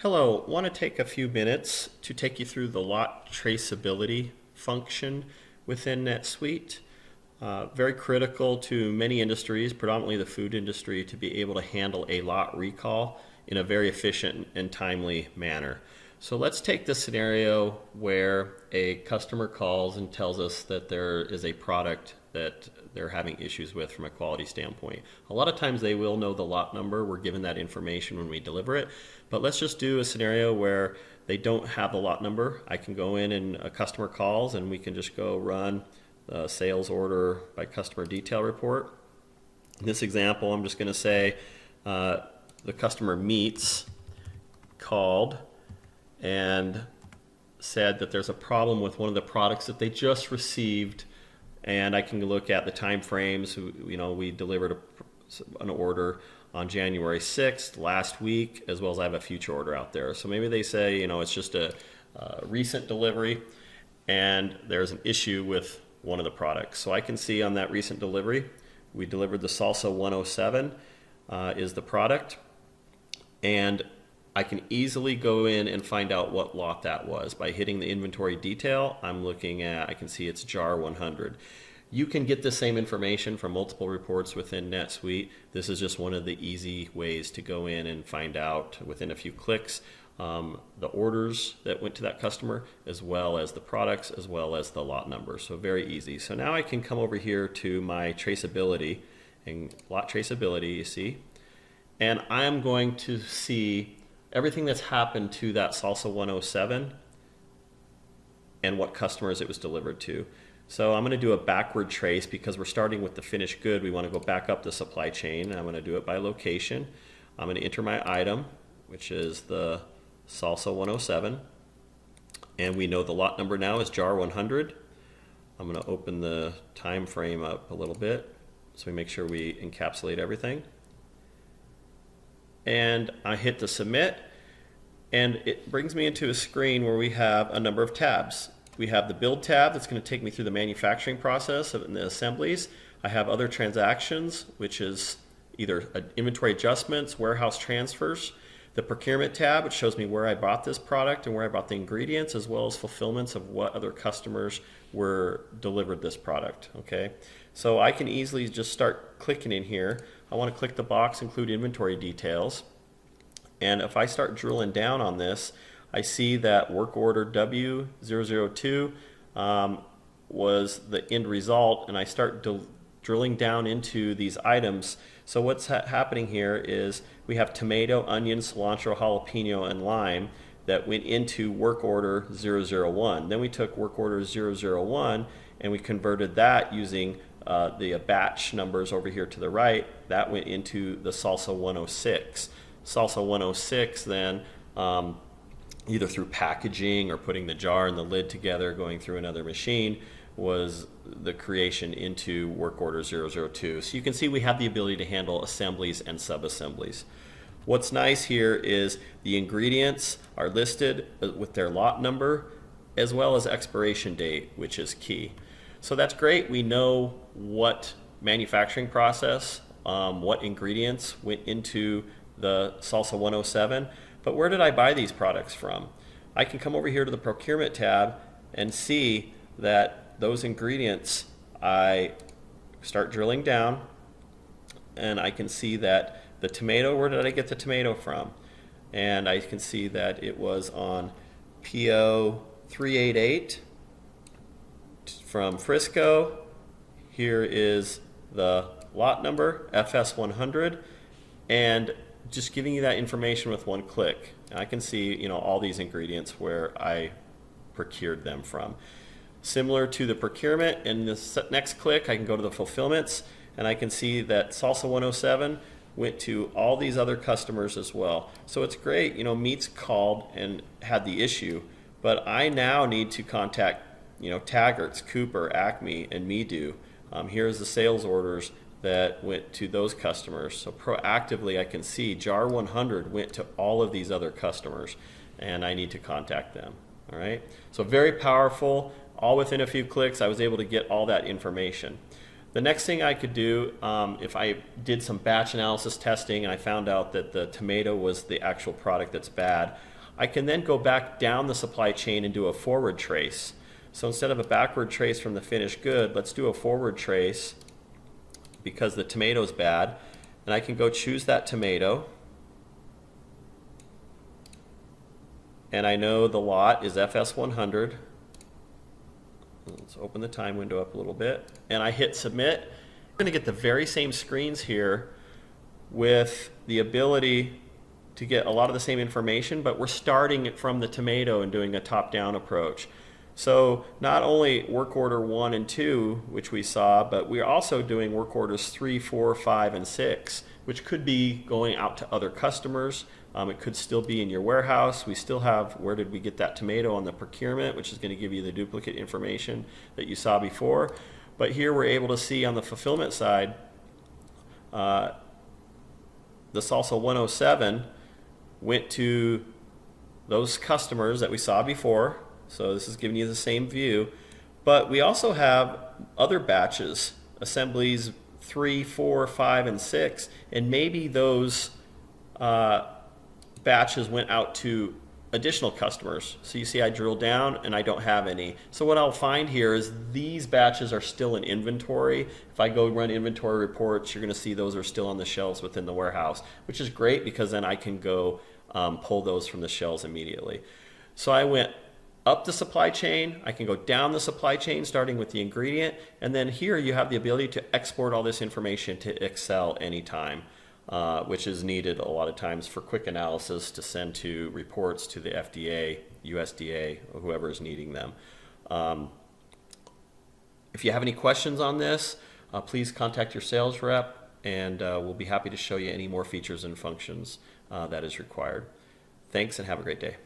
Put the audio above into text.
Hello, want to take a few minutes to take you through the lot traceability function within NetSuite. Very critical to many industries, predominantly the food industry, to be able to handle a lot recall in a very efficient and timely manner. So let's take the scenario where a customer calls and tells us that there is a product that they're having issues with from a quality standpoint. A lot of times they will know the lot number. We're given that information when we deliver it. But let's just do a scenario where they don't have the lot number. I can go in and a customer calls and we can just go run the sales order by customer detail report. In this example, I'm just going to say the customer meets called and said that there's a problem with one of the products that they just received, and I can look at the time frames. We delivered an order on January 6th last week, as well as I have a future order out there. So maybe they say, it's just a recent delivery and there's an issue with one of the products. So I can see on that recent delivery, we delivered the Salsa 107 is the product, and I can easily go in and find out what lot that was. By hitting the inventory detail, I can see it's jar 100. You can get the same information from multiple reports within NetSuite. This is just one of the easy ways to go in and find out within a few clicks the orders that went to that customer, as well as the products, as well as the lot number. So very easy. So now I can come over here to my traceability and lot traceability, you see, and I'm going to see everything that's happened to that Salsa 107 and what customers it was delivered to. So I'm going to do a backward trace because we're starting with the finished good. We want to go back up the supply chain. I'm going to do it by location. I'm going to enter my item, which is the Salsa 107. And we know the lot number now is jar 100. I'm going to open the time frame up a little bit so we make sure we encapsulate everything. And I hit the submit, and it brings me into a screen where we have a number of tabs. We have the build tab that's going to take me through the manufacturing process and the assemblies. I have other transactions, which is either inventory adjustments, warehouse transfers. The procurement tab, which shows me where I bought this product and where I bought the ingredients, as well as fulfillments of what other customers were delivered this product. Okay, so I can easily just start clicking in here. I want to click the box, include inventory details. And if I start drilling down on this, I see that work order W002 was the end result, and I start drilling down into these items. So what's happening here is we have tomato, onion, cilantro, jalapeno, and lime that went into work order 001. Then we took work order 001 and we converted that using the batch numbers over here to the right. That went into the Salsa 106. Salsa 106 then, either through packaging or putting the jar and the lid together, going through another machine, was the creation into work order 002. So you can see we have the ability to handle assemblies and sub-assemblies. What's nice here is the ingredients are listed with their lot number as well as expiration date, which is key. So that's great. We know what manufacturing process, what ingredients went into the Salsa 107, but where did I buy these products from? I can come over here to the procurement tab and see that those ingredients, I start drilling down and I can see that the tomato, where did I get the tomato from? And I can see that it was on PO 388 from Frisco. Here is the lot number, FS100, and just giving you that information with one click. I can see, all these ingredients where I procured them from. Similar to the procurement, in the next click, I can go to the fulfillments, and I can see that Salsa 107 went to all these other customers as well. So it's great, Meats called and had the issue, but I now need to contact, Taggart's, Cooper, Acme, and MeDo. Here's the sales orders that went to those customers. So proactively I can see jar 100 went to all of these other customers and I need to contact them. All right, so very powerful. All within a few clicks I was able to get all that information. The next thing I could do, if I did some batch analysis testing and I found out that the tomato was the actual product that's bad, I can then go back down the supply chain and do a forward trace. So instead of a backward trace from the finished good, let's do a forward trace because the tomato's bad. And I can go choose that tomato. And I know the lot is FS100. Let's open the time window up a little bit. And I hit submit. I'm going to get the very same screens here with the ability to get a lot of the same information, but we're starting it from the tomato and doing a top-down approach. So not only work order 1 and 2, which we saw, but we're also doing work orders 3, 4, 5, and 6, which could be going out to other customers. It could still be in your warehouse. We still have where did we get that tomato on the procurement, which is going to give you the duplicate information that you saw before. But here we're able to see on the fulfillment side, the salsa 107 went to those customers that we saw before. So this is giving you the same view. But we also have other batches, assemblies 3, 4, 5, and 6, and maybe those batches went out to additional customers. So you see I drill down and I don't have any. So what I'll find here is these batches are still in inventory. If I go run inventory reports, you're going to see those are still on the shelves within the warehouse, which is great because then I can go pull those from the shelves immediately. So I went up the supply chain, I can go down the supply chain starting with the ingredient, and then here you have the ability to export all this information to Excel anytime, which is needed a lot of times for quick analysis to send to reports to the FDA, USDA, or whoever is needing them. If you have any questions on this, please contact your sales rep, and we'll be happy to show you any more features and functions that is required. Thanks and have a great day.